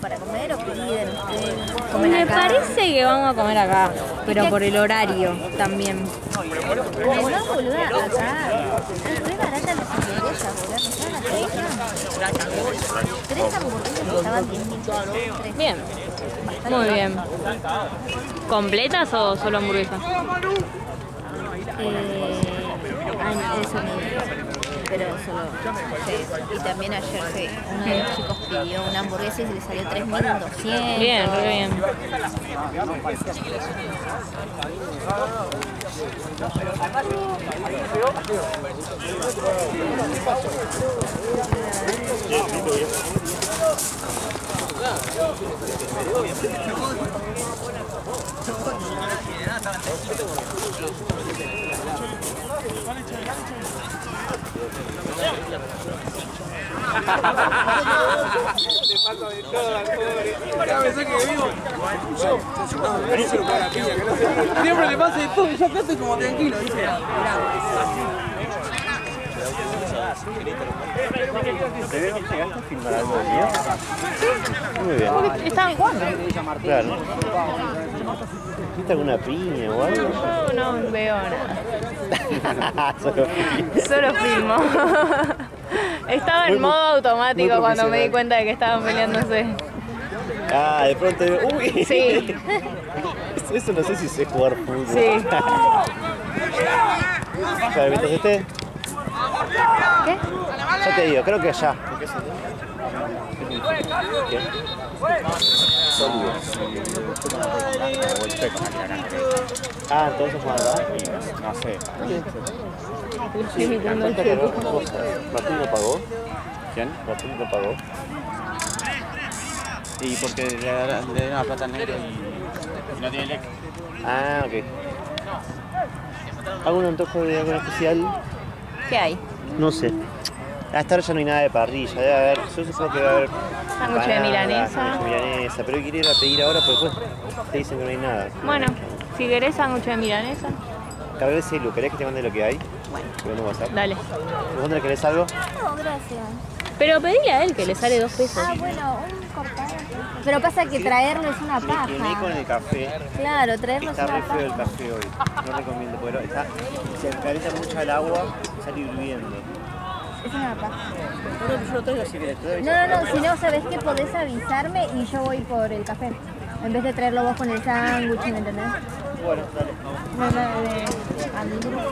para comer o piden ustedes? Me parece que vamos a comer acá, pero por el horario también. No, boluda, acá es re barata las hamburguesas, boluda, ¿no saben la televisión? 3 hamburguesas estaban 10.000. Bien, muy bien. ¿Completas o solo hamburguesas? Eso no, pero solo, sí. Y también ayer uno de los chicos pidió una hamburguesa y se le salió 3.200. Bien, re bien. Siempre le pasa de todo y yo acá estoy como tranquilo, dice. ¿Te veo que llegaste a filmar algo de día? Muy bien. Estaban jugando. Claro. ¿Viste alguna piña o algo? No veo nada. Solo Solo filmo. Estaba en modo automático cuando me di cuenta de que estaban peleándose. Ah, de pronto digo, uy. Sí. Eso no sé si sé jugar fútbol. Sí. Claro, mientras esté. ¿Qué? Ya te digo, creo que allá. ¿Qué? Ah, entonces juegan acá. No sé. Estoy imitando el chico. ¿Martín no pagó? ¿Quién? ¿Martín no pagó? Y porque le dan la plata al negro y no tiene electro. Ah, ok. ¿Algún antojo de algo especial? ¿Qué hay? No sé. A esta hora ya no hay nada de parrilla, debe haber, yo supongo que va a haber Sándwich de milanesa. sándwich de milanesa, pero quiero ir a pedir ahora porque después te dicen que no hay nada. Bueno, si querés sándwich de milanesa, Cargué el celu, ¿querés que te mande lo que hay? bueno, Pero no WhatsApp. dale. ¿Vos no le querés algo? No, gracias. Pero pedile a él que le sale 2 pesos. Ah, bueno, un cortado. Pero pasa que traerlo es una Me paja. quemé con el café. Claro, traerlo es Está una re feo el paja. café hoy. No recomiendo, porque se calienta mucho el agua y sale hirviendo. Es una paja. Bueno, yo lo traigo así que te No, si no, ¿sabés qué? Podés avisarme y yo voy por el café. En vez de traerlo vos con el sándwich, ¿me entendés? Bueno, dale. Al grupo.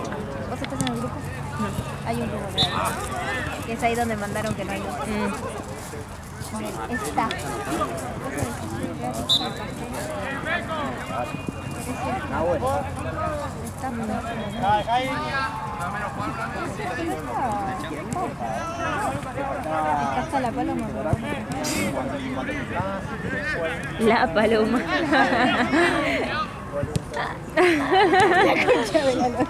¿Vos estás en el grupo? No. Hay un grupo, que es ahí donde mandaron que no hay luz. Está. Ah, bueno. Acá está la paloma. La paloma. La concha de la lora.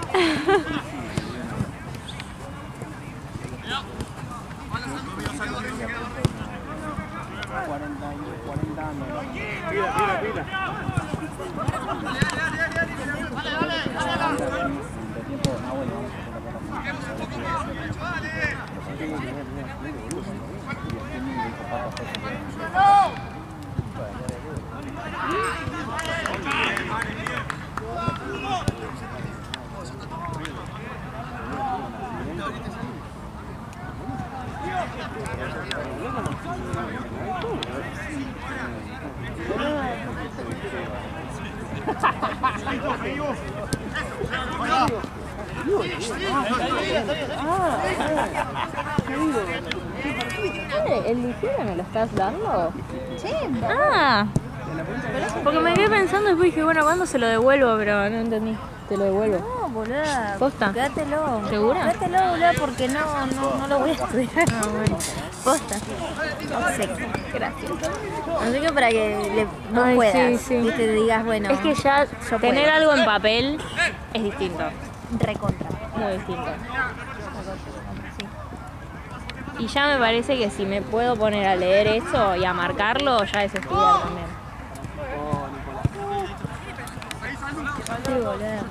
¿El ligero me lo estás dando? Sí, Ah, porque me quedé pensando y después dije, bueno, ¿cuándo se lo devuelvo? Pero no entendí. Te lo devuelvo. no, boluda. ¿Posta? Quédatelo. ¿Segura? Quédatelo, boluda, porque no lo voy a estudiar. Ah, bueno. Posta. Obsequio. Gracias. Así que para que vos Ay, puedas. sí, sí. Y te digas, bueno. Es que ya yo tener puedo. algo en papel es distinto. Recontra. Muy distinto. Sí. Y ya me parece que si me puedo poner a leer eso y a marcarlo, ya es estudiar también. Sí, boluda.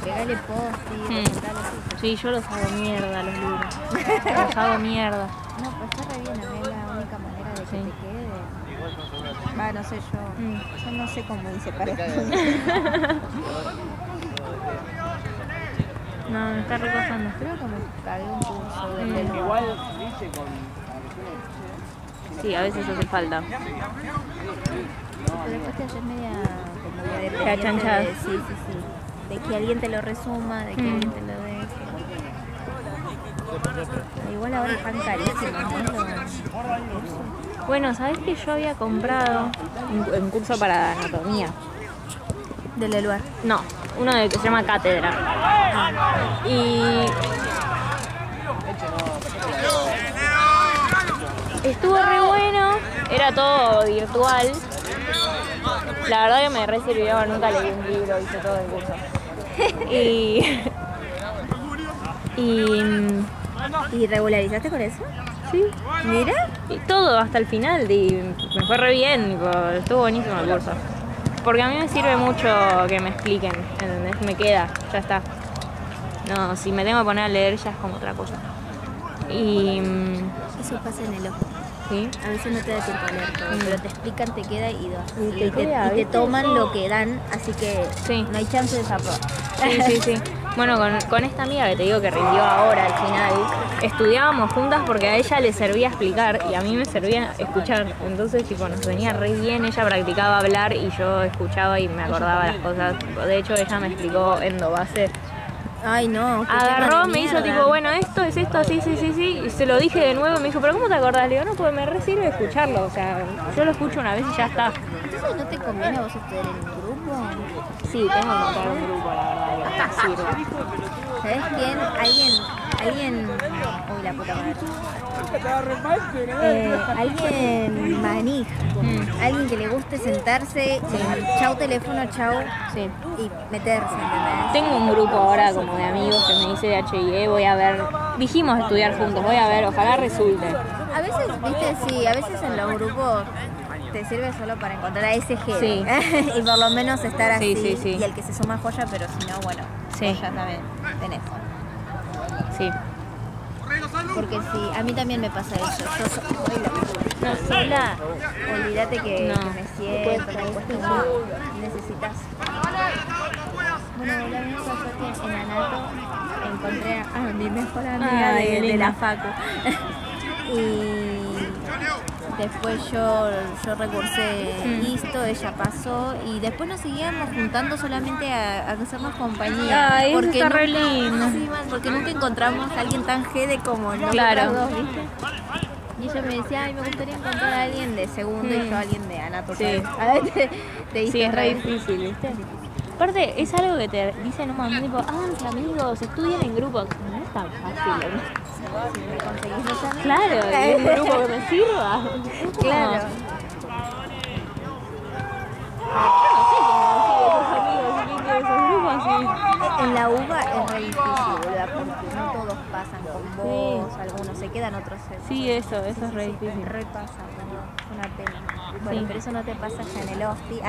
Pegale post. Sí, yo los hago mierda los libros. Los hago mierda. No, pues está re bien. A mí es la única manera de que Sí. te quede. Va, no sé, yo no sé cómo hice para esto. No, me está recostando. Creo que me pagué un curso de pelo. Igual, viste, con... Sí, a veces hace falta. Pero después te haces media como ya Te dependiente achanchás. de, sí. De que alguien te lo resuma, de que alguien te lo deje. Pero igual ahora están carísimos, ¿no? Bueno, ¿sabés que yo había comprado un curso para anatomía? Del Eluar. No, uno que se llama Cátedra. Y estuvo re bueno, era todo virtual. La verdad que me re sirvió, nunca leí un libro, hice todo el curso. ¿Y regularizaste con eso? Sí, Mira. y todo hasta el final, y me fue re bien, tipo, estuvo buenísimo el curso. Porque a mí me sirve mucho que me expliquen, ¿entendés? Me queda, ya está. No, si me tengo que poner a leer ya es como otra cosa. Y... Eso pasa en el ojo. ¿sí? A veces no te da tiempo a leer todo, pero te explican, te queda y Y te queda, te ¿viste? toman lo que dan, así que Sí. no hay chance de desaprobar. Sí. Bueno, con esta amiga que te digo que rindió ahora al final, estudiábamos juntas porque a ella le servía explicar y a mí me servía escuchar. Entonces, tipo, nos venía re bien, ella practicaba hablar y yo escuchaba y me acordaba las cosas. De hecho, ella me explicó endobase. Ay, no. qué Agarró, tema de me hizo mierda. tipo, bueno, esto es esto, sí, y se lo dije de nuevo y me dijo, ¿pero cómo te acordás? Le digo, no, pues me re sirve escucharlo, o sea, yo lo escucho una vez y ya está. Entonces, ¿no te conviene a vos estudiar en un grupo? Sí, tengo que encontrar un grupo, la verdad, que me sirve. ¿Sabes quién? Alguien... Uy, la puta madre. Alguien manija. Alguien que le guste sentarse, chau teléfono, chau, Sí. y meterse, ¿entendés? Tengo un grupo ahora como de amigos que me dice de H&E, voy a ver, dijimos estudiar juntos, voy a ver, ojalá resulte. A veces, viste, sí, a veces en los grupos te sirve solo para encontrar a ese jefe. Sí. Y por lo menos estar así. Sí, sí, sí. Y el que se suma joya, pero si no, bueno, Sí. vos ya también tenés. Sí. Porque sí, a mí también me pasa eso. Yo No, sola. olvídate que No. me siento, me cuesta un poco. Necesitas. Bueno, la vez pasó que en Anato encontré a mi mejor amiga Ay, qué de linda. la facu. Y después yo recursé listo, ella pasó y después nos seguíamos juntando solamente a hacernos compañía. Ay, eso está nunca, re lindo. sí, man, porque nunca encontramos a alguien tan jede como nosotros Claro. dos, ¿viste? Y ella me decía, ay, me gustaría encontrar a alguien de segundo y yo a alguien de Anato. Sí. A ver, te diste Sí, es re re- difícil, ¿viste? Aparte, es algo que te dicen un montón, tipo, háganse amigos, estudien en grupos. No es tan fácil, ¿no? me conseguís los amigos. Claro, y un grupo que me sirva. Claro. En la UBA es re difícil, boluda, porque no todos pasan con vos, algunos se quedan, otros se... Sí, eso es re difícil. Re pasa, boludo, es una pena. Bueno, Sí. pero eso no te pasa ya en el hospi.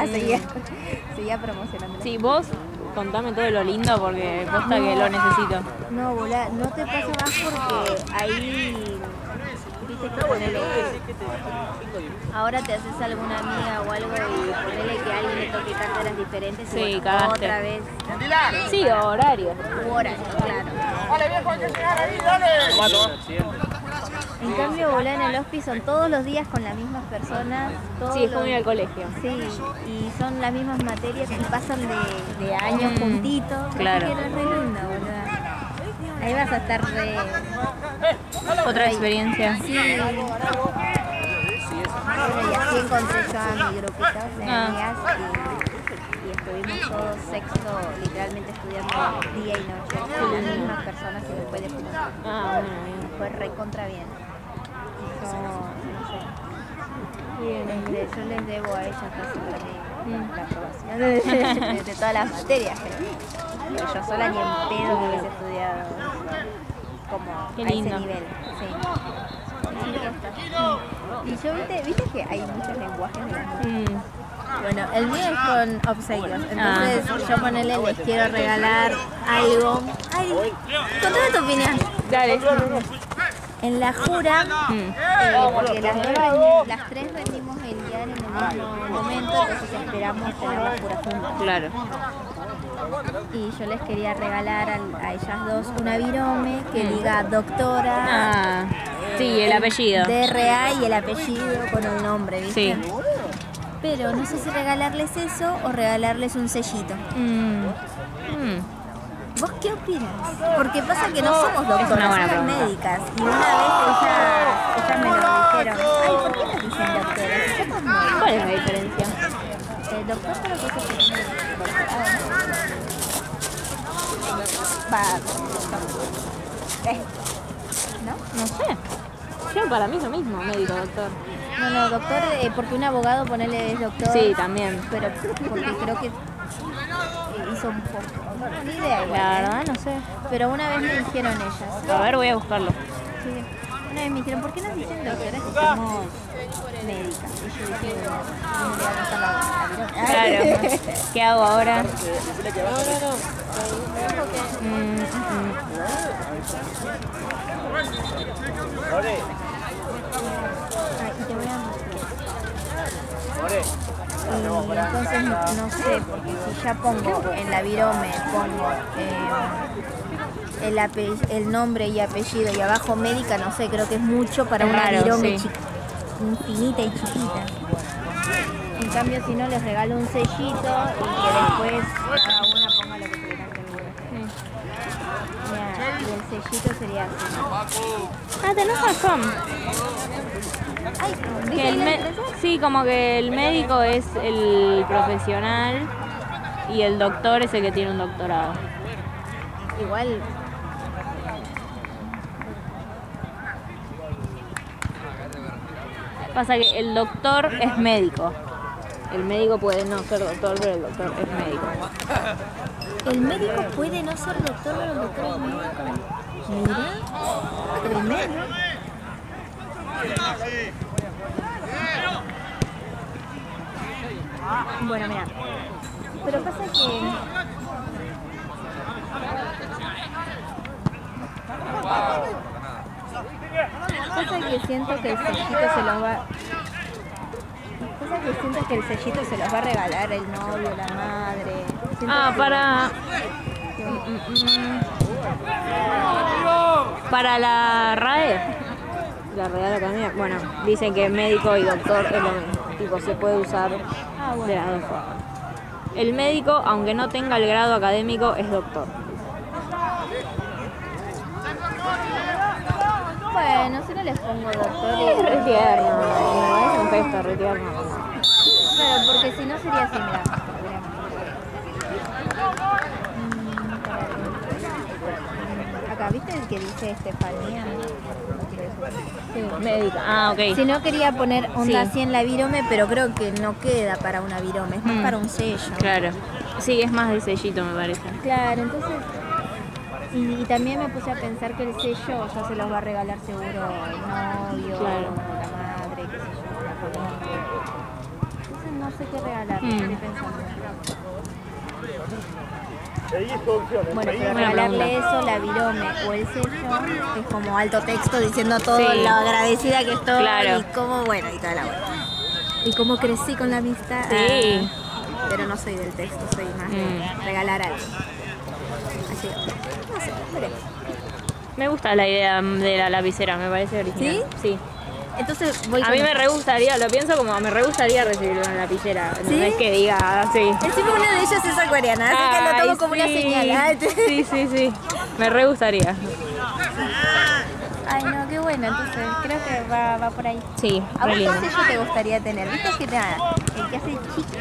Seguía promocionando. Sí, vos contame todo lo lindo porque posta que lo necesito. No, boluda, no te pasa más porque ahí... Viste que ponele... Ahora te haces alguna amiga o algo y ponele que a alguien le toque cátedras diferentes Sí, y bueno, cagaste. otra vez... Sí, horario. Horas, claro. En cambio, volar en el hospice son todos los días con las mismas personas. Todos Sí, es como los- ir al colegio. Sí, y son las mismas materias y pasan de años juntitos. claro. Así que es re linda, boluda. Ahí vas a estar re... Otra experiencia. Sí. Bueno, y así encontré yo a mi grupito de amigas y estuvimos todos sexto, literalmente estudiando día y noche con las mismas personas y después de juntos. Ah, bueno, bien. Fue re contra bien. Y yo, no sé. Yo les debo a ellas casi para mí la aprobación de todas las materias. Pero yo sola ni en pedo que hubiese estudiado como Qué a ese lindo. nivel. Sí. Y yo viste que hay muchos lenguajes de la música. Bueno, el mío es con obsequios. Entonces yo ponele, les quiero regalar algo. Ay, contame tu opinión. Dale. En la jura, porque las tres rendimos el día quedar en el mismo momento, entonces esperamos tener las curas juntas. Claro. Y yo les quería regalar a ellas dos una virome que diga doctora. Ah, sí, el apellido. DRA y el apellido con el nombre, ¿viste? Sí. Pero no sé si regalarles eso o regalarles un sellito. ¿Vos qué opinas? Porque pasa que no somos Es una doctoras, buena somos pregunta. médicas. Y una vez ellas me lo dijeron. Ay, ¿por qué nos dicen doctoras? Si somos médicas. ¿Cuál es la diferencia? El doctor creo que es el ¿no? No sé. Yo para mí es lo mismo, médico, doctor. No, doctor, porque un abogado ponele es doctor. Sí, también. Pero porque creo que hizo un poco. No, ni idea igual. La verdad, no sé. Pero una vez me dijeron ellas. A ver, voy a buscarlo. Sí. Una vez me dijeron, ¿por qué nos dicen doctoras si somos médicas? Y yo dije, no me voy a anotar la virome. Claro. ¿Qué hago ahora? More, Ay, y te voy a mostrar. more. Y entonces no sé, porque si ya pongo en la virome, pongo el nombre y apellido y abajo médica, no sé, creo que es mucho para Es una raro, virome sí. infinita y chiquita. En cambio, si no, les regalo un sellito y que después cada una ponga lo que tuvieran que ver. Mira, y el sellito sería así. Ah, tenés razón. Ay, Que ¿viste el la me- diferencia? sí, como que el médico es el profesional y el doctor es el que tiene un doctorado. Igual. Pasa que el doctor es médico. El médico puede no ser doctor, pero el doctor es médico. El médico puede no ser doctor, pero el doctor es médico. Mira, tremendo. Bueno, mira. Pero pasa que... Pasa que siento que el sellito se los va... Pasa que siento que el sellito se los va a regalar el novio, la madre. Siento Ah, que- para la RAE, la Real Academia, bueno, dicen que médico y doctor es lo mismo, tipo se puede usar de las dos formas. El médico, aunque no tenga el grado académico, es doctor. Bueno, si no les pongo doctor Es re y... tierno, no, es un gesto re tierno. Claro, porque si no sería así, mira. Acá, ¿viste el que dice Estefanía? Sí, médica. Ah, ok. Si no quería poner onda Sí. así en la virome, pero creo que no queda para una virome, es más para un sello. Claro. Sí, es más de sellito, me parece. Claro, entonces... Y también me puse a pensar que el sello ya se los va a regalar seguro el novio, Claro. la madre, qué sé yo, la familia. Entonces no sé qué regalar, estoy pensando. Bueno, pero Buena regalarle pregunta. eso, la virome o el sello, es como alto texto diciendo todo Sí. lo agradecida que estoy Claro. y cómo, bueno, y toda la buena. Y cómo crecí con la amistad. Sí. Pero no soy del texto, soy más de regalar algo. Así, no sé, veremos. Me gusta la idea de la lapicera, me parece original. ¿Sí? Entonces voy A con mí me esta. re gustaría, lo pienso como me re gustaría recibir una lapicera. No ¿Sí? es que diga así. Encima una de ellas es acuariana, así que lo tomo Ay, como una sí. señal. Ay, Sí. Me re gustaría. Ay, no, qué bueno, entonces creo que va por ahí. Sí, ¿A re vos lindo. qué sello te gustaría tener? ¿Viste que nada? El que hace chiquito.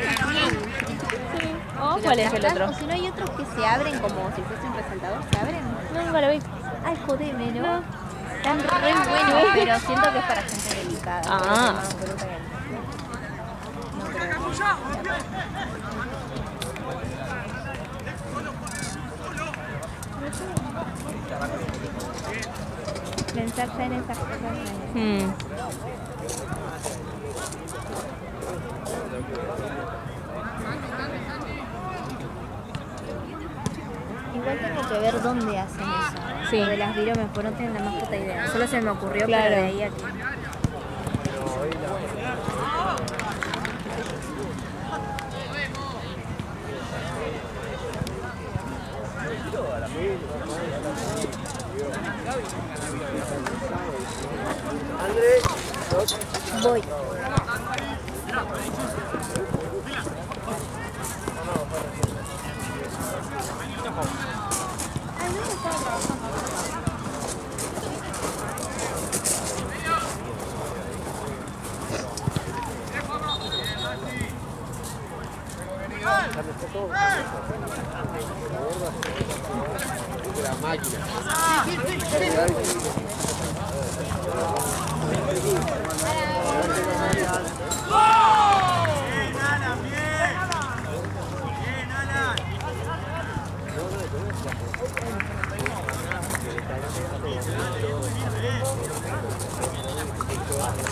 Oh, ¿cuál es el otro? O si no hay otros que se abren como si fuese un resaltador, ¿se abren? Nunca lo vi. Ay, jodeme, ¿no? Están re buenos, pero siento que es para gente delicada. Ah. No, pero... Pensar ya en esas cosas. Igual tengo que ver dónde hacen eso. Sí. Lo de las viromes, pues no tengo la más puta idea. Solo se me ocurrió, Claro. pero de ahí a aquí.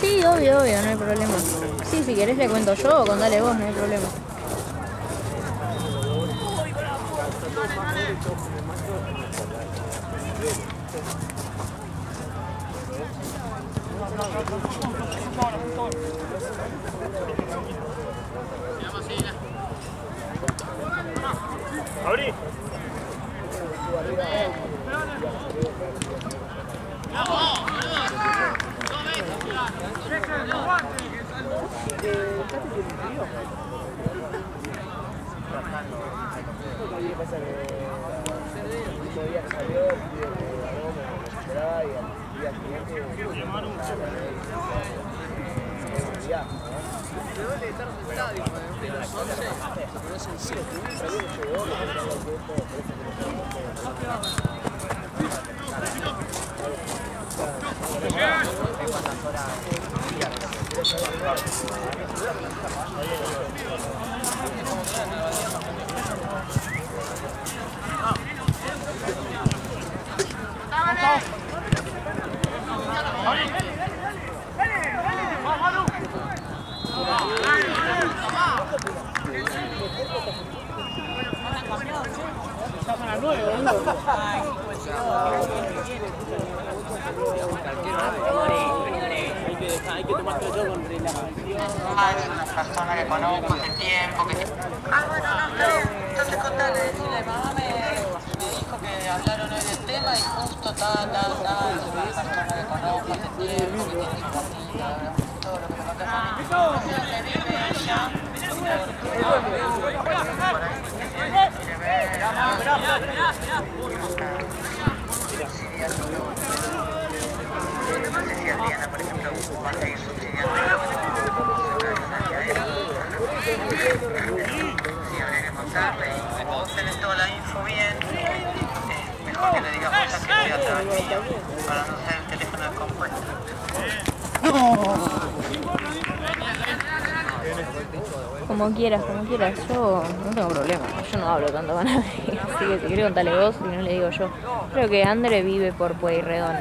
Sí, obvio, obvio, no hay problema. Sí, si querés le cuento yo o contale vos, no hay problema. ¡Abrí! Hay que tomarlo yo con relajación. Es una persona que conozco hace tiempo. Bueno, no, entonces contale, decirle, mamá me dijo que hablaron hoy del tema y justo es una persona que conozco hace tiempo, que tiene su familia, todo lo que me contó a mí. Entonces le dije a ella, porque por ahí quiere ver, no sé si Adriana, por ejemplo, va a seguir subsidiando si habría que contarle y vos tenés toda la info bien, mejor que le digas cosas que estoy atrás mío para no ser el teléfono descompuesto. Como quieras, yo no tengo problema, yo no hablo tanto con nadie, así que si querés contarle vos, si no le digo yo. Creo que Andre vive por Pueyrredón,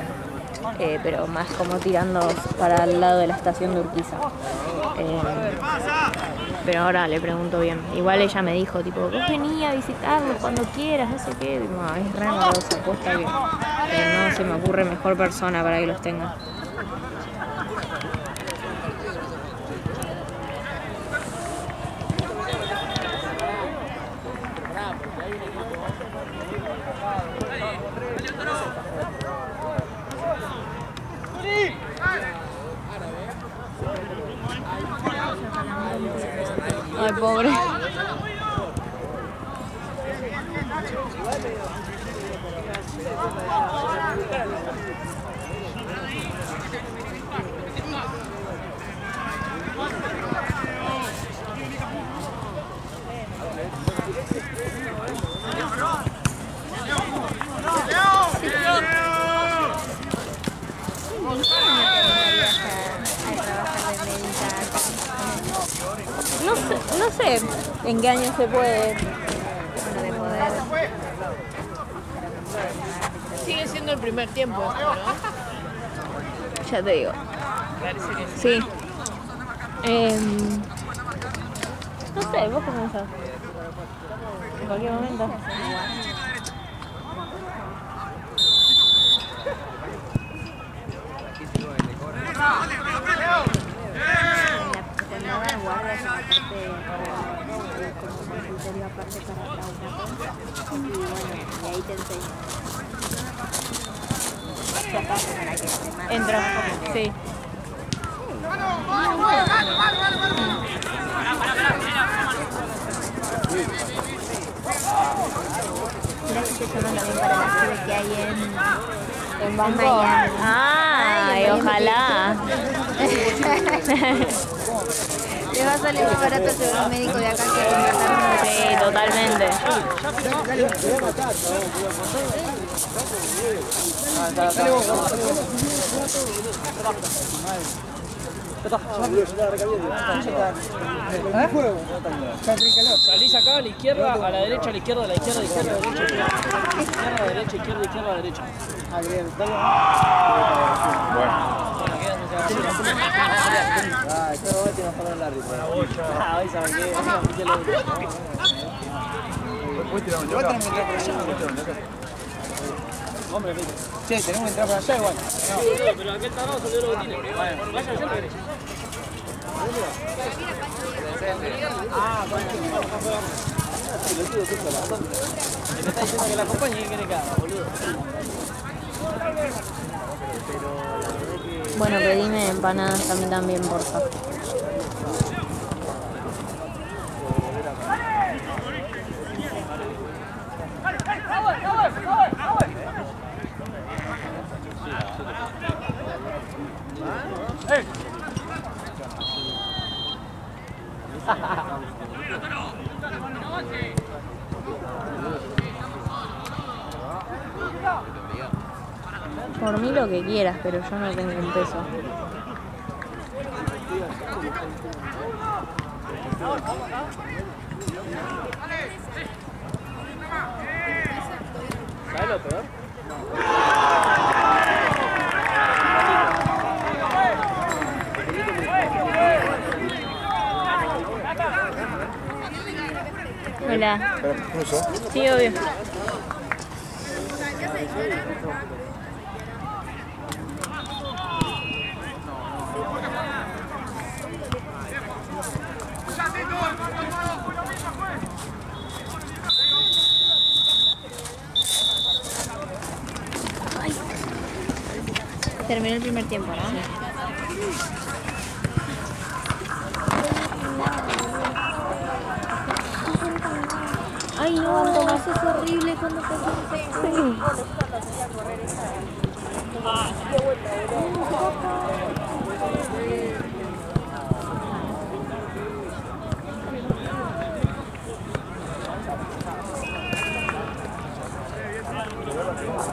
pero más como tirando para el lado de la estación de Urquiza. Pero ahora le pregunto bien. Igual ella me dijo, tipo, vos venía a visitarlos cuando quieras, no sé qué. No, es re amorosa, aposta que no se me ocurre mejor persona para que los tenga. Ay, pobre. No sé en qué año se puede. Sigue siendo el primer tiempo, ¿no? Ya te digo. Parece que sí. Sí. No sé, vos cómo pensás. En cualquier momento. La guardia es aparte como consultorio aparte para trauma. Y bueno, y ahí te enseño. Para que te mande. Entra. Sí. Gracias que llaman también para las pibes que hay en Bangkok. Miami. Ay, ojalá. Les va a salir más barato llevar a un médico de acá que contratar uno de Sí, totalmente. Salís acá a la izquierda, a la derecha, a la izquierda, a la izquierda, a la izquierda, a la derecha, izquierda, a la derecha, izquierda, izquierda, a la derecha. Ah, bien, está bien. Hombre, che, tenemos que entrar para allá igual. Pero aquel tarado salió lo que tiene. Vaya allá a la derecha. Ah, bueno. Me está diciendo que la acompañe y quiere que haga, boludo. Bueno, pedime empanadas a mí también, porfa. Por mí lo que quieras, pero yo no tengo un peso. ¿Sabes lo peor? Hola. ¿Pero cruzo? Sí, obvio. Terminó el primer tiempo, ¿no? Ay, no, Tomás, es horrible cuando te sí.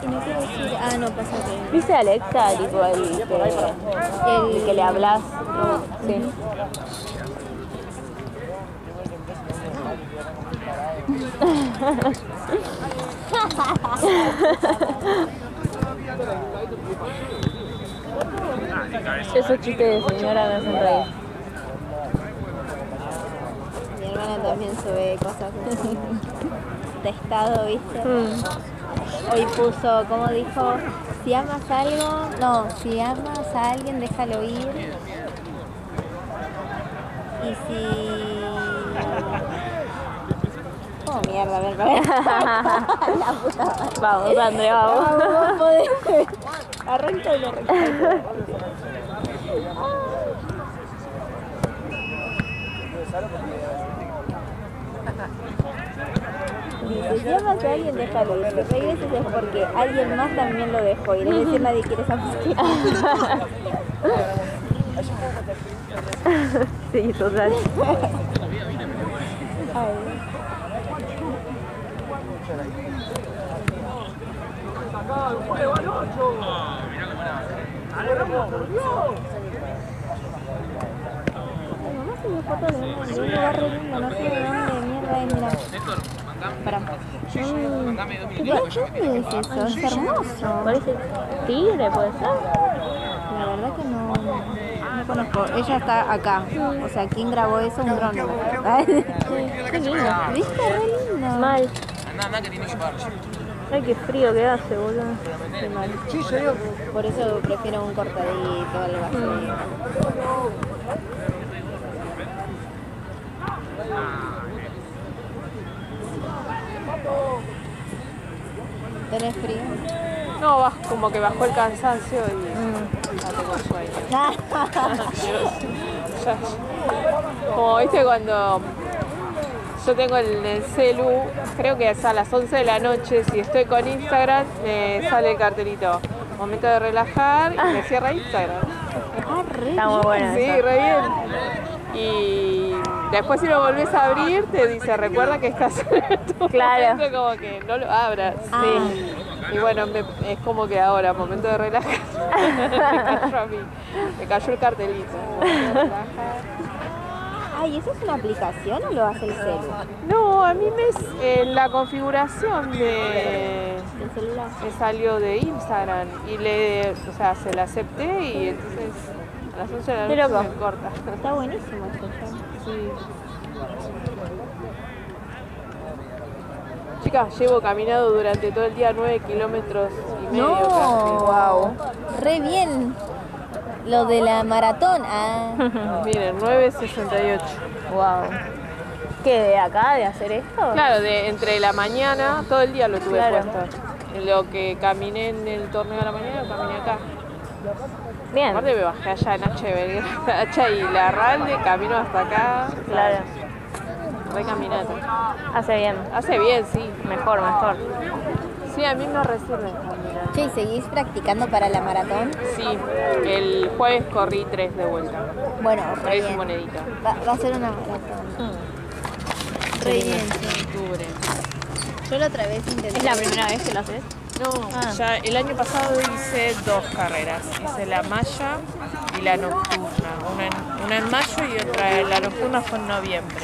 Y no quiero decir... Ah, no, pasa que... ¿Viste a Alexa, tipo el que le hablas? Sí. Esos chistes de señora me hacen reír. Mi hermana también sube cosas de estado, ¿viste? Hoy puso, como dijo, si amas algo, no, si amas a alguien déjalo ir. Y si... Oh, mierda, a ver, la puta madre. Vamos, Andrea, vamos. Vamos, podés. Arranca y lo arranca. Dice, si amas a alguien, déjalo ir. Si regreses es porque alguien más también lo dejó. Y es decir, nadie quiere esa música. Sí, total. Ay. Mamá se dio foto de un lugar re lindo, no sé de dónde mierda es, mira. Pará. ¿Dónde es eso? Es hermoso. Parece tigre, puede ser. La verdad que no conozco. Ella está acá. O sea, ¿quién grabó eso? Un dron. Qué lindo. ¿Viste? Re lindo. Mal. Anda, que tiene que parar. Ay, qué frío que hace, boludo. Qué mal. Por eso prefiero un cortadito, algo así. ¿Tenés frío? No, como que bajó el cansancio y ya tengo sueño. Como viste cuando yo tengo en el celu, creo que es a las 11 de la noche, si estoy con Instagram, me sale el cartelito. Momento de relajar y me cierra Instagram. Ah, re Está muy bueno Sí, eso. re bien. después si lo volvés a abrir te dice, recuerda que estás en tu Claro. momento, como que no lo abras. Sí. Y bueno, es como que ahora, momento de relajar, me cayó el cartelito. Momento de relajar. Ay, ¿eso es una aplicación o lo hace el celu? No, a mí la configuración ¿El celular? me salió de Instagram y se la acepté y entonces a las 11 de la Qué noche loco. me corta. Está buenísimo esto ya. Sí. Chicas, llevo caminado durante todo el día 9 kilómetros y medio. No, Wow. re bien. Lo de la maratón. Ah, Miren, 9:68. Wow. ¿Qué, de acá, de hacer esto? Claro, entre la mañana, todo el día lo tuve Claro. puesto. Lo que caminé en el torneo de la mañana, caminé acá. Bien. Aparte me bajé allá en H. Belgrano, H y Larralde, camino hasta acá. Claro. Re caminata. Hace bien. Hace bien, sí. Mejor, mejor. Sí, a mí me resirve caminar. che, ¿y seguís practicando para la maratón? Sí, el jueves corrí 3 de vuelta. Bueno, re 3 y bien. monedita. Va a ser una maratón. Re bien, sí. Octubre. Yo la otra vez intenté. ¿Es la primera vez que lo haces? No, ya el año pasado hice 2 carreras. Hice la malla y la nocturna. Una en mayo y otra, la nocturna fue en noviembre.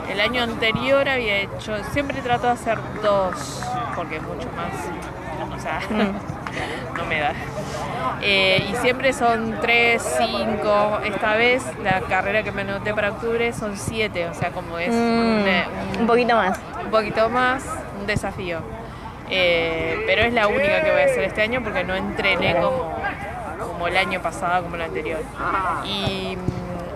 El año anterior había hecho, siempre trato de hacer 2, porque mucho más, o sea, no me da. Y siempre son 3, 5. Esta vez la carrera que me anoté para octubre son 7, o sea, como es Un poquito más. un poquito más, un desafío. Pero es la única que voy a hacer este año porque no entrené como el año pasado, como el anterior. Y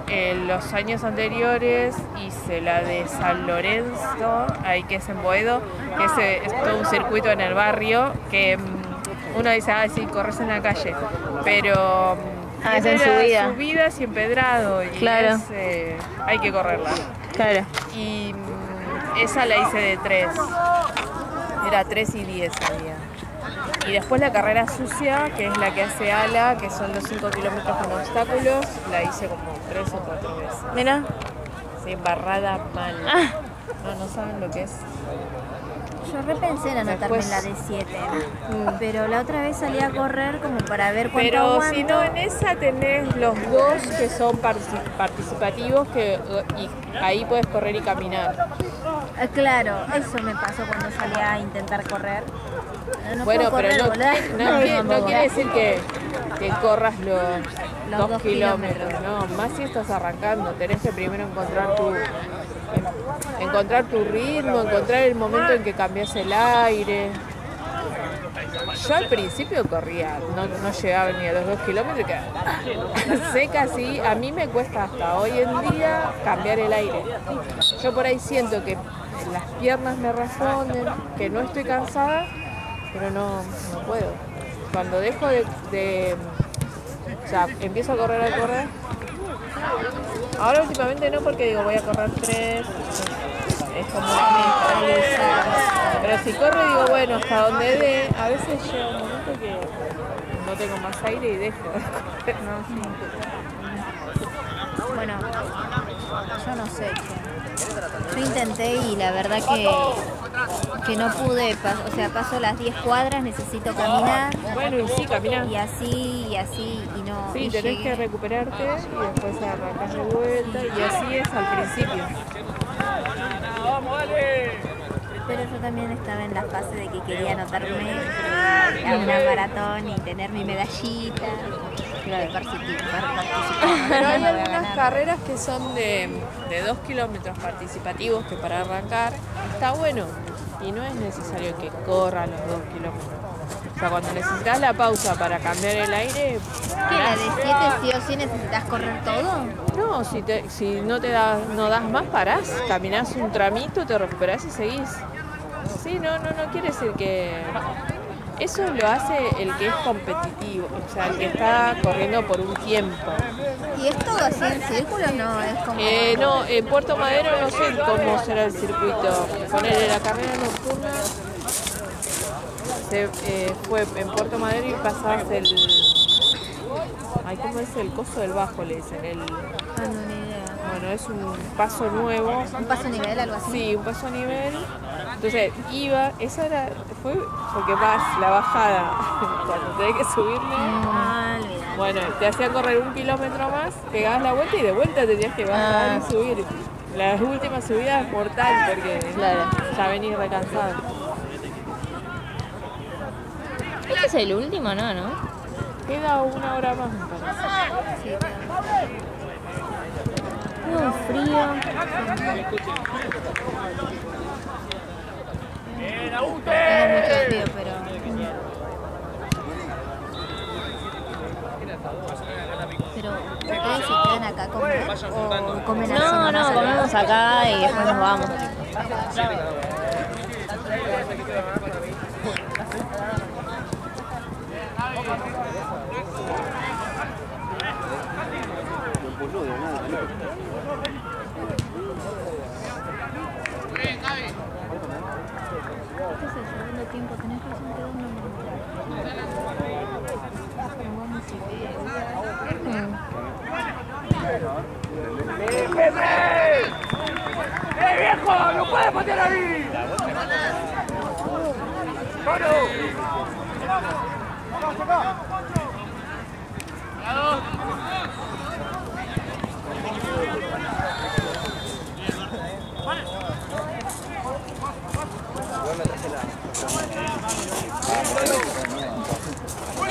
en los años anteriores hice la de San Lorenzo, ahí que es en Boedo, que es todo un circuito en el barrio que uno dice, ah, sí, corres en la calle, pero es en subida. subidas y empedrado, y Claro. hay que correrla. Claro. Y esa la hice de 3. Era 3 y 10 había. Y después la carrera sucia, que es la que hace Ala, que son los 5 kilómetros con obstáculos, la hice como 3 o 4 veces. Mira. Sí, embarrada mal. No saben lo que es. Yo repensé en anotarme Después- en la de 7, pero la otra vez salí a correr como para ver cuánto Pero aguanto. si no, en esa tenés los 2 que son participativos, y ahí puedes correr y caminar. Claro, eso me pasó cuando salí a intentar correr. No Bueno, puedo pero correr, no boluda. quiere decir que corras los Los 2 kilómetros, no, más si estás arrancando, tenés que primero encontrar tu ritmo, encontrar el momento en que cambias el aire. Yo al principio corría, no llegaba ni a los 2 kilómetros, que seca así, a mí me cuesta hasta hoy en día cambiar el aire. Yo por ahí siento que las piernas me responden, que no estoy cansada, pero no puedo. Cuando dejo o sea, empiezo a correr, ahora últimamente no, porque digo voy a correr 3, es como una meta. Pero si corro digo bueno, hasta donde dé, a veces llega un momento que no tengo más aire y dejo de correr. Bueno, yo no sé, che. Yo intenté y la verdad que no pude, o sea, paso las 10 cuadras, necesito caminar Bueno, y sí, caminar. y así, y no. Sí, y tenés llegué. que recuperarte y después arrancas de vuelta y así es al principio. Pero yo también estaba en la fase de que quería anotarme a una maratón y tener mi medallita. Participar. Pero hay No voy a algunas ganar. carreras que son de 2 kilómetros participativos que para arrancar está bueno y no es necesario que corra los 2 kilómetros. O sea, cuando necesitas la pausa para cambiar el aire, ¿Qué, la de 7 sí o sí necesitas correr todo? no, si no das más, parás, caminás un tramito, te recuperás y seguís. Sí, no quiere decir que... Eso lo hace el que es competitivo, o sea, el que está corriendo por un tiempo. ¿Y es todo así en círculos? No, es como... No, en Puerto Madero no sé cómo será el circuito. Ponerle la carrera nocturna fue en Puerto Madero y pasabas ¿cómo es el coso del bajo? Le dicen, No, ni idea. bueno, es un paso nuevo. ¿Un paso a nivel, algo así? Sí, un paso a nivel. Entonces iba, fue porque vas la bajada, cuando tenés que subirle. Bueno, te hacían correr 1 kilómetro más, pegabas la vuelta y de vuelta tenías que bajar y subir. Las últimas subidas es mortal porque ya venís recansado. ¿Este es el último? No, ¿no? Queda 1 hora más, me parece. Sí, Un frío. tengo mucho frío, pero... Pero, ¿ustedes se quedan acá a comer o comen así? No, comemos acá y después nos vamos. Este es el segundo tiempo, tenés razón, queda uno viejo! ¡No puede patear ahí!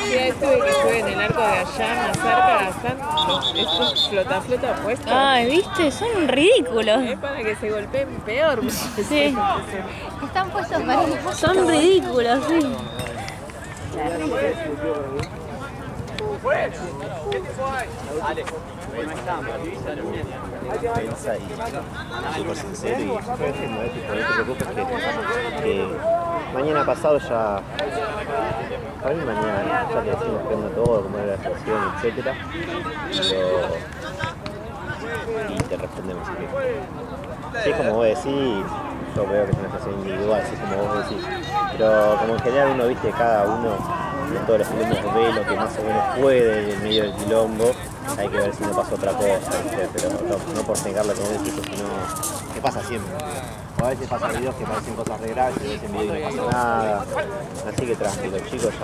Sí, estuve que estuve en el arco de allá, más cerca, están estos flota puestos. Ay, ¿viste? Son ridículos. Es para que se golpeen peor. Sí. Están puestos para ir. Son ridículos, sí. Pensa y súper sincero y fue diciendo, tipo, no te preocupes que mañana pasado ya, para mí mañana ya te decimos qué onda todo, cómo era la estación, etcétera, y te respondemos. Sí, como vos decís, yo veo que es una estación individual, así como vos decís, pero como en general uno, viste, cada uno en todos los quilombos ve lo que más o menos puede en medio del quilombo. Hay que ver si no pasa otra cosa, ¿viste? Pero no por negarlo como decís, sino que pasa siempre. O a veces pasan videos que parecen cosas re graves, y a veces en videos no pasa nada. Así que tranquilo, chicos,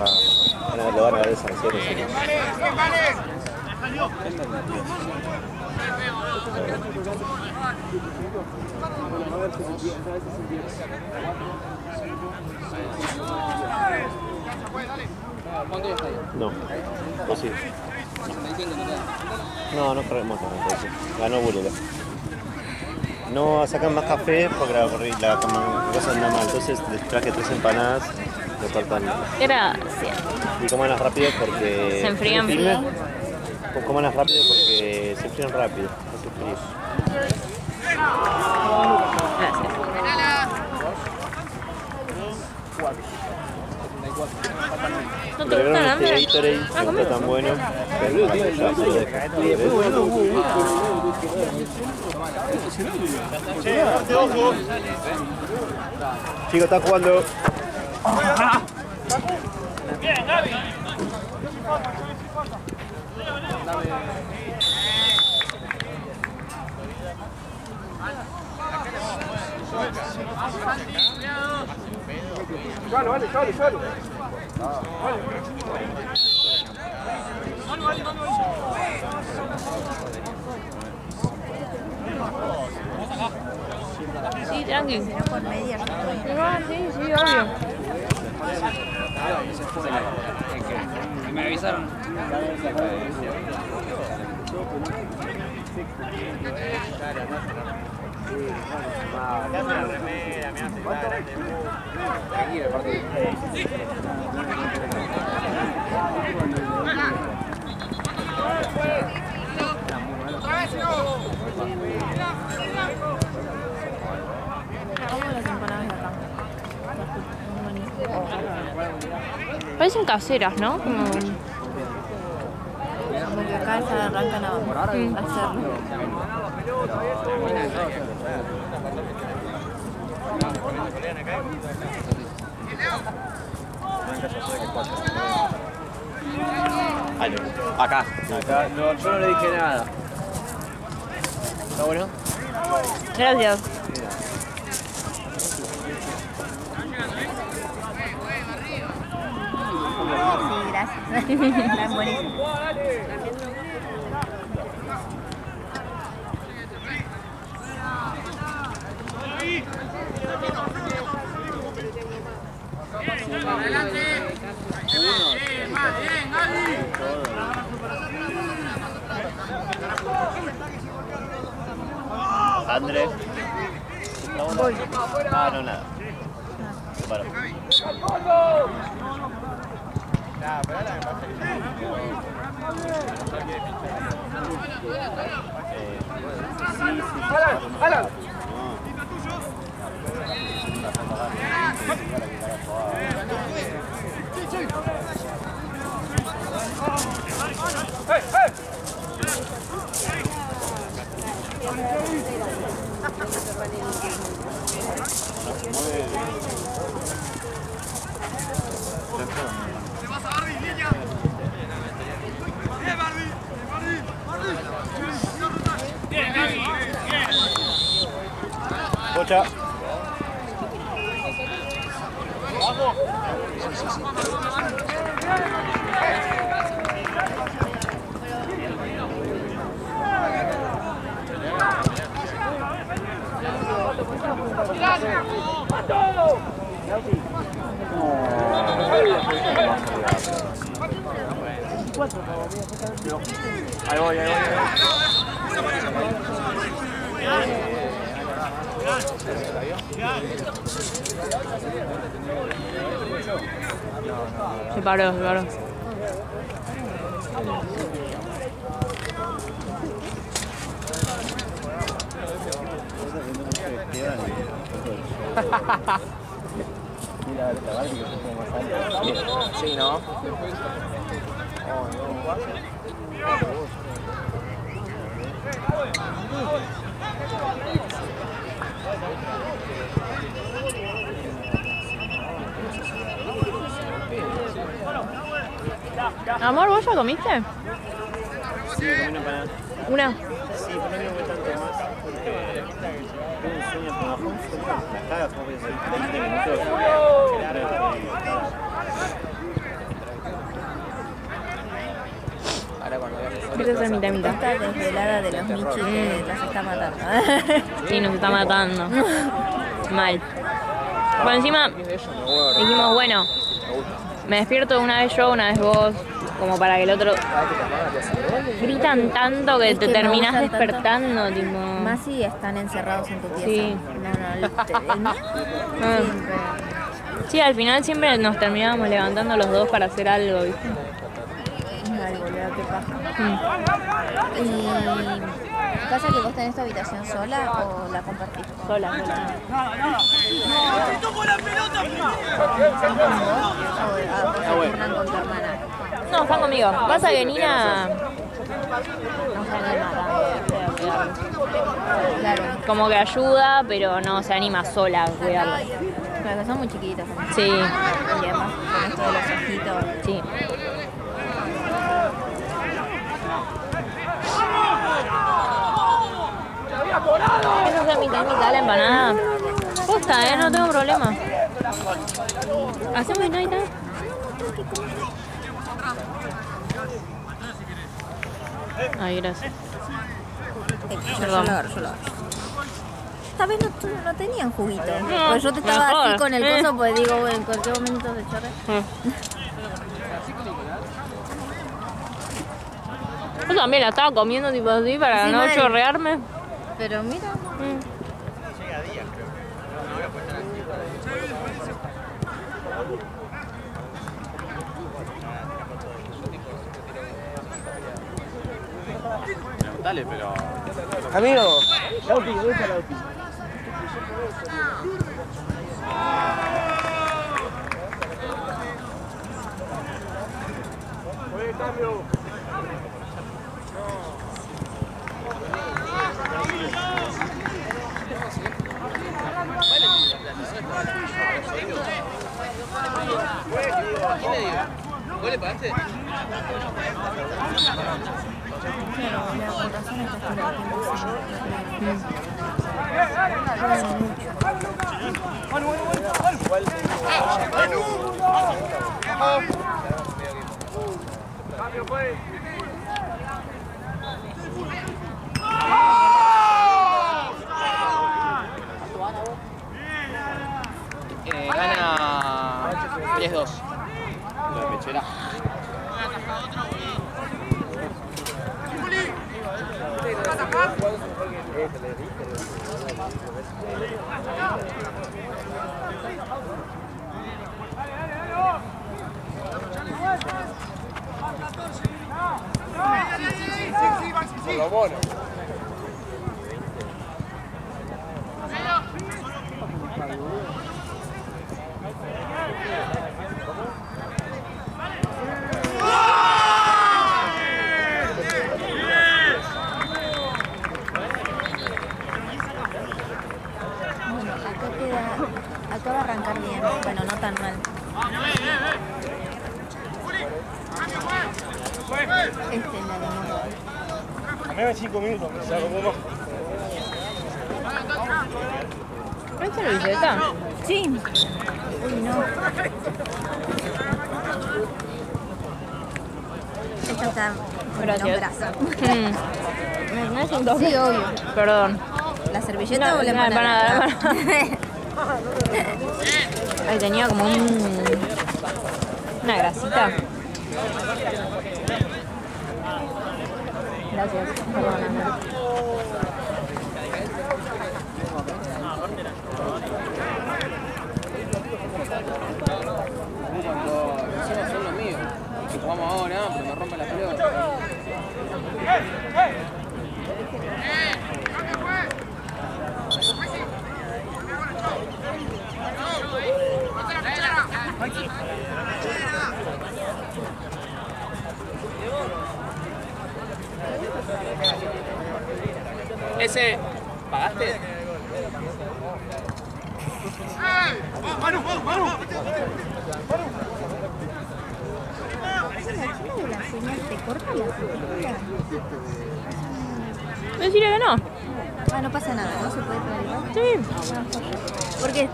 ya lo van a ver sanciones. No, pues sí. No corremos tanto, entonces. Ganó Burela. No sacan más café porque la cosa anda mal, entonces les traje 3 empanadas, me faltan. Era... Sí. Y coman más rápido porque... Se enfrían. Coman más rápido porque se enfrían rápido, hace frío. Gracias. ¿No te gusta el hambre? Gatorade, no está tan bueno. Chicos, están jugando. Bien, Gaby. Solo. Sí, tranqui. Si no por media, Sí, obvio. Me avisaron. Parecen caseras, ¿no? Como... como que acá ya arrancan a hacerlo. Acá. No, yo no le dije nada. ¿Está bueno? Gracias. Sí, gracias. Están buenísimos. Andrés. Voy. Ah, no, nada. Bueno. Pocha. Ahí voy, ahí voy. Se paró, se paró. Sí, ¿no? Amor, ¿vos ya comiste? Sí, comí una empanada. Una. Sí, pero no quiero comer tanto más porque tengo un sueño por bajón. Las cagas, como que son 20 minutos. Ahora cuando veas Quiero hacer mitad y mitad. Esta desvelada de los Michi que las está matando. Sí, nos está matando. Mal. Por encima dijimos, bueno, me despierto una vez yo, una vez vos, como para que el otro... Gritan tanto que Es te que terminás me gustan despertando, tipo... Más si están encerrados en tu pieza. Sí. El mío Ah. siempre. Sí, al final siempre nos terminábamos levantando los dos para hacer algo, ¿viste? Ay, boludo, qué paja. Y pasa que vos tenés tu habitación sola o la compartís. Sola. ¿Están con vos? O están con tu hermana. No, están conmigo. Pasa que Nina no se anima tanto. Claro. Como que ayuda, pero no se anima sola a cuidarlo. Pero que son muy chiquitos. Sí, Y además con esto de los ojitos. sí. ¿Quieres hacer mitad y mitad la empanada? Posta, no tengo problema. ¿Hacemos mitad y mitad? Ay, gracias. Yo lo agarro. Esta vez no tenían juguito. No, Pues yo te estaba mejor. así con el coso, pues digo, bueno, en cualquier momento se chorre. Yo también la estaba comiendo tipo así para Sí, no madre. chorrearme. Pero mira. Dale, pero... Amigo, Lauti, ¿dónde está Lauti? ¿Vos le pagaste? Claro, la votación está todo el tiempo sin Gana 3-2. La pechera. Acá va a arrancar bien. Bueno, no tan mal. Este es la de Moro. A mí me 5 minutos, me saco como. ¿Esta es Luiseta? Sí. Uy, no. Esta está con Gracias. brazo. ¿No es un dos? Sí, obvio. Perdón. ¿La servilleta No, o la no, empanada? empanada. Ahí tenía como una grasita. Gracias, perdóname. Cuando son los míos, que jugamos ahora, pero me rompe la pelota. Ese, ¿pagaste? La señal te corta la señal. Decirle que no. Ah, no pasa nada, ¿no se puede probar? Sí. Porque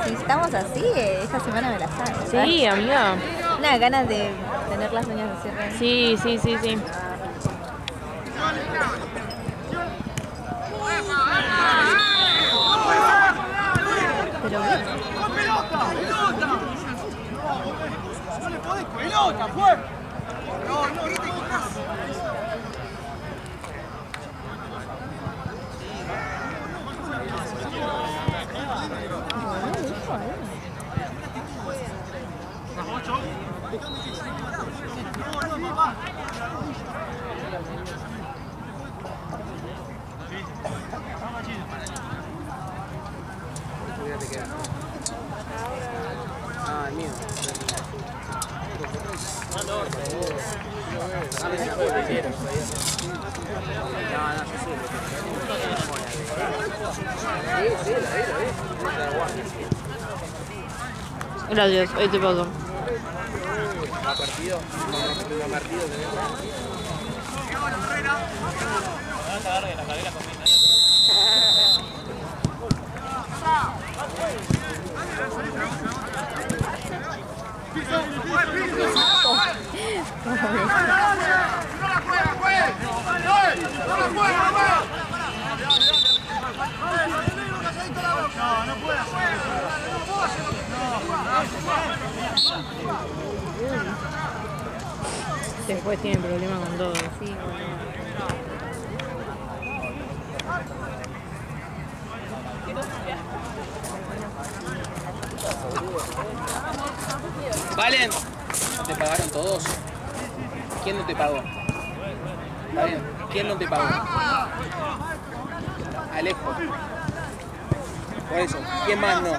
si estamos así, esta semana me la saco. Sí, amiga. Unas ganas de tener las uñas así re. Sí, sí, sí, sí. Pero ¡Pelota, fuerte! No, ahorita hay que atrás. Ah, el mío. Gracias, ahí te paso. ¿A partido? ¿A partido tenemos? Después tienen problemas con todo. sí, ¿Valen? ¿Te pagaron todos? ¿Quién no te pagó? ¿Valen? ¿Quién no te pagó? Alejo. Por eso, ¿quién más no?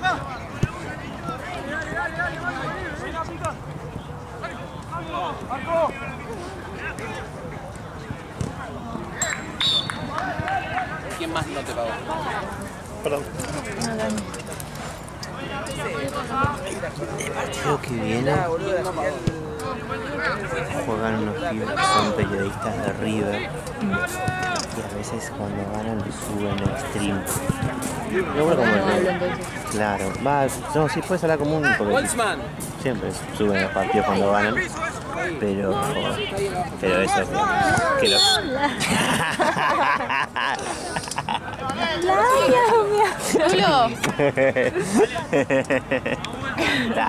¿Quién más no te pagó? Perdón. El partido que viene juegan unos pibes que son periodistas de River. Y a veces cuando ganan suben el stream. Yo creo como claro, va, no, sí puedes hablar común porque siempre suben los partidos cuando ganan. Pero eso es que los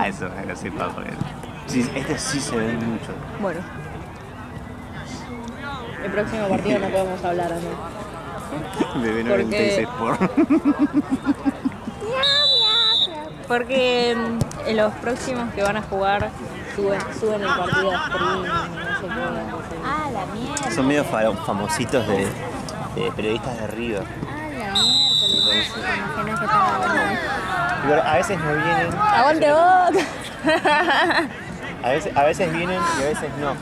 eso no sé para porque sí, este sí se ve mucho. Bueno. El próximo partido no podemos hablar, ¿no? Bebé 96 por. Porque los próximos que van a jugar suben el partido a stream, no sé qué. Ah, la mierda. Son medio famositos de periodistas de River. Ah, la mierda. Imaginas que están hablando. Pero a veces no vienen. ¡Aguante vos! A veces vienen y a veces no.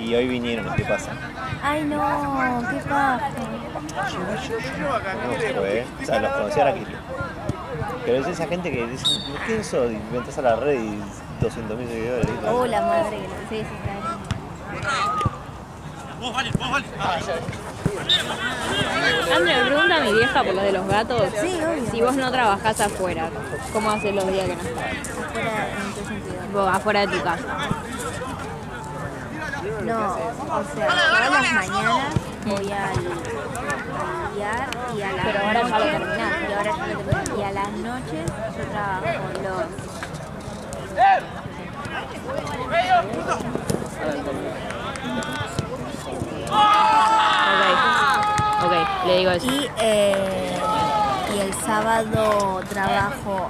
Y hoy vinieron, ¿qué pasa? Ay, no, qué paja. No fue, o sea, los conocí ahora que. Pero es esa gente que dice, ¿quién sos? Y entras a la red y 200.000 seguidores. Oh, la madre que lo sí, sí, André, me pregunta a mi vieja por lo de los gatos. Sí, obvio. Si vos no trabajás afuera, ¿cómo haces los días que no estás? Afuera, ¿en qué sentido? Vos, afuera de tu casa. No, o sea, todas las mañanas voy al billar y a las Pero ahora ya lo noches, terminaste. y ahora ya lo terminé. Y a las noches yo trabajo los... Ok, le digo eso. Y el sábado trabajo...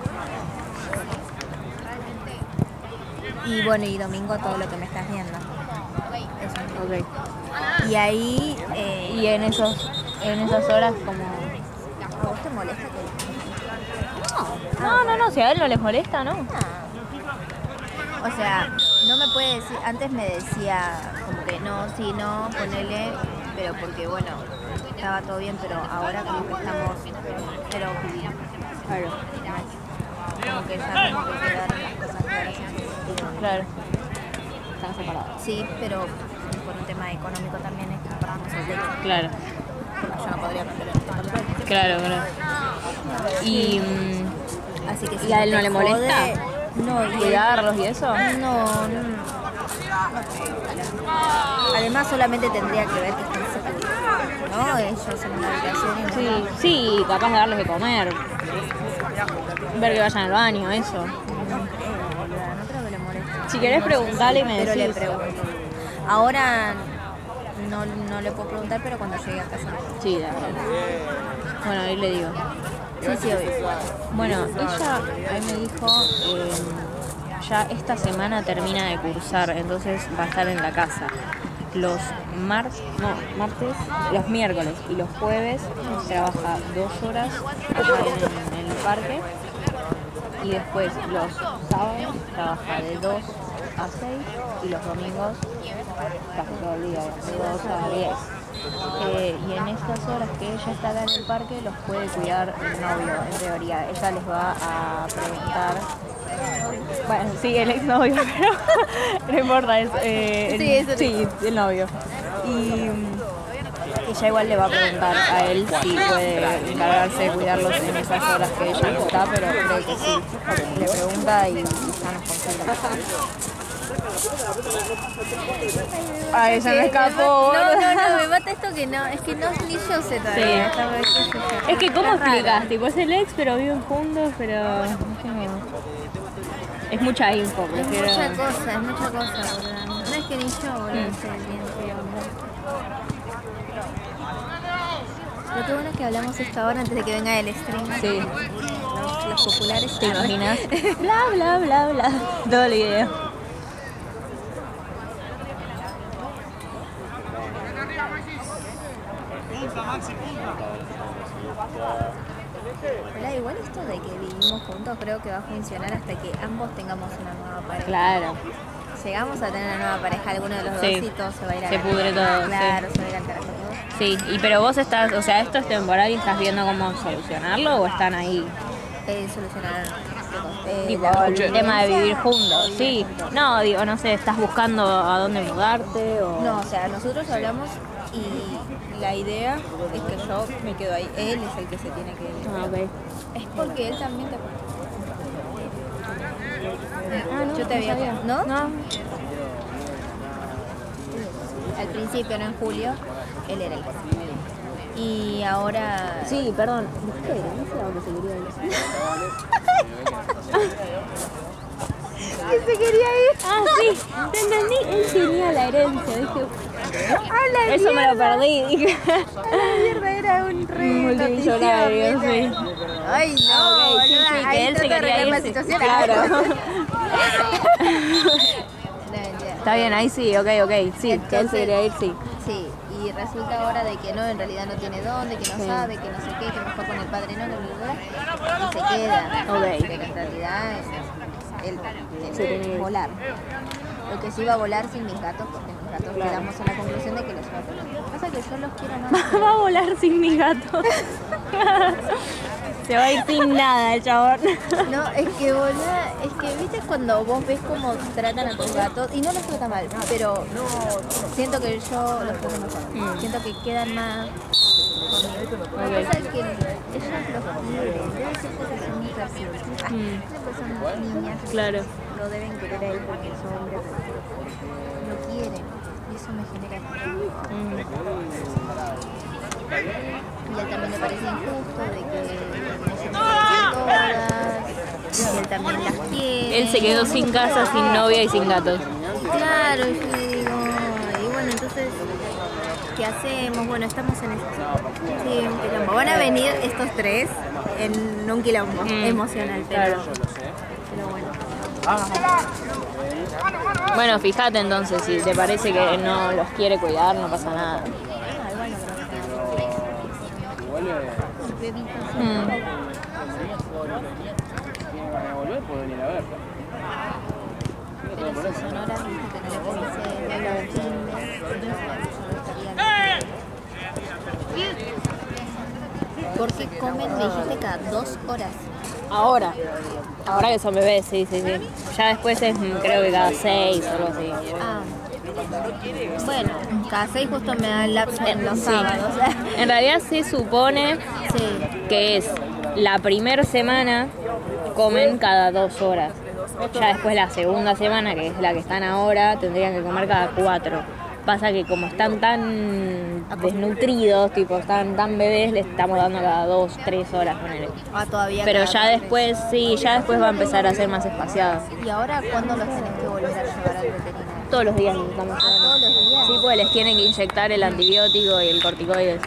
Y bueno, y domingo todo lo que me estás viendo. Eso. Ok. Y ahí... Y en esas horas como... ¿A vos te molesta que...? No, si a él no les molesta, ¿no? O sea, no me puede decir... Antes me decía como que no, sí, no, ponele... Pero porque, bueno, estaba todo bien, pero ahora como que estamos... Pero... Claro. Como que ya como que quedaron las cosas claras. Claro. Están separados. Sí, pero por un tema económico también es que pagamos el techo. Claro. Porque yo no podría perder el techo. Claro. Y... Así que si ¿Y a él no te le molesta? jode, no, y él- ¿Cuidarlos y eso? No. Además solamente tendría que ver que estén seguros, ¿no? Ellos en una habitación y Sí, capaz de darles de comer. Ver que vayan al baño, eso. no creo que le moleste. Si querés preguntarle y me Pero le decís. pregunto. Ahora no le puedo preguntar, pero cuando llegue a casa. Sí, dale. Bueno, ahí le digo. Sí, obvio. Bueno, ella ahí me dijo, ya esta semana termina de cursar, entonces va a estar en la casa. Los martes, los miércoles y los jueves trabaja 2 horas en el parque y después los sábados trabaja de 2 a 6 y los domingos casi todo el día, de 2 a 10. Y en estas horas que ella está acá en el parque los puede cuidar el novio, en teoría. Ella les va a preguntar. Bueno, sí, el exnovio, pero no importa, es el novio. Y ella igual le va a preguntar a él si puede encargarse de cuidarlos en esas horas que ella no está, pero creo que sí. Le pregunta y ya nos consulta. Ay, se me escapó. No, me mata esto que no, es que no, ni yo sé todavía. Sí. Es que ¿cómo explicas? Tipo, es el ex, pero viven juntos, pero no sé. Es mucha info, Es prefiero... mucha cosa, boludo. No es que ni yo, boludo, sé bien qué onda. Lo que bueno es que hablamos esto ahora antes de que venga el stream. Sí. Los populares. ¿Te imaginas? Bla, bla, bla, bla. Todo el video. Hola, igual esto de que vivimos juntos creo que va a funcionar hasta que ambos tengamos una nueva pareja. Claro. Llegamos a tener una nueva pareja, alguno de los dos Sí. y todo se va a ir a Se la pudre mierda. todo, Claro, se va a ir al carajo todo. Sí, pero vos estás, o sea, esto es temporal y estás viendo cómo solucionarlo o están ahí. Solucionar Tipo, el tema de vivir juntos, sí. No, digo, no sé, ¿estás buscando a dónde mudarte o...? No, o sea, nosotros hablamos y la idea es que yo me quedo ahí. Él es el que se tiene que ir. Ah, ok. Es porque él también te... Ah, no, yo te había... sabía. ¿No? No. Al principio, no en julio, él era el que se quería. Y ahora... Sí, perdón. ¿Qué era? No sé a dónde se quería ir. ¿Que se quería ir? Ah, sí. Te entendí. Él tenía la herencia. Dije, ¡Habla de eso me lo perdí. Dije, la mierda! Era un re multimillonario, noticia, sí. Ay, no, Ah, ok, sí, boluda, sí, ahí que él se trata de quería arreglar la ir. situación. Claro. No, mentira. Está bien, ahí sí, ok. Sí, que él se quería ir, sí. Sí, y resulta ahora de que no, en realidad no tiene dónde, que no Sí. sabe, que no sé qué, que mejor con el padre no, y se queda. Ok. Pero en realidad él Se tiene tiene que que ir. volar. Lo que sí va a volar sin mis gatos, porque mis gatos Claro. quedamos en la conclusión de que los va a volar. Pasa que yo los quiero más. Va a volar sin mi gato. Se va a ir sin nada el chabón. No, es que boluda, es que viste cuando vos ves cómo tratan a tus gatos, y no los trata mal, pero siento que yo los trato mejor. Siento que quedan más conmigo. La cosa es que ellos los quieren, debe ser porque son muy sensibles. Pues son niñas, Claro. lo deben querer a él porque es hombre, pero lo quieren, y eso me genera y a él también le parece injusto de que no se todas, y él también las quiere. Él se quedó sin casa, sin novia y sin gatos. Claro, y yo le digo, y bueno, entonces, ¿qué hacemos? Bueno, estamos en eso. Sí, un quilombo. Van a venir estos tres en un quilombo emocional, pero bueno. Bueno, fíjate entonces, si te parece que no los quiere cuidar, no pasa nada. Ay, bueno, Igual pero bebito, volver, puedo venir a ver. pero si son horas, viste, que no le podés hablar de timbre, porque comen, me dijiste, cada 2 horas. Ahora que son bebés, sí. Ya después es, creo que cada 6 o algo así. Ah, bueno, cada 6 justo me da el lapso en los Sí. sábados. En realidad se supone Sí. que es la primera semana comen cada 2 horas. Ya después la segunda semana, que es la que están ahora, tendrían que comer cada 4. Pasa que como están tan desnutridos, tipo están tan bebés, le estamos dando cada 2, 3 horas ponele. Ah, todavía. Pero cada ya 2, después, sí, ya después va a empezar a ser más espaciado. 3. ¿Y ahora cuándo los tenés que volver a llevar al veterinario? Todos los días les estamos llevando. Todos los días. Sí, pues les tienen que inyectar el antibiótico y el corticoides.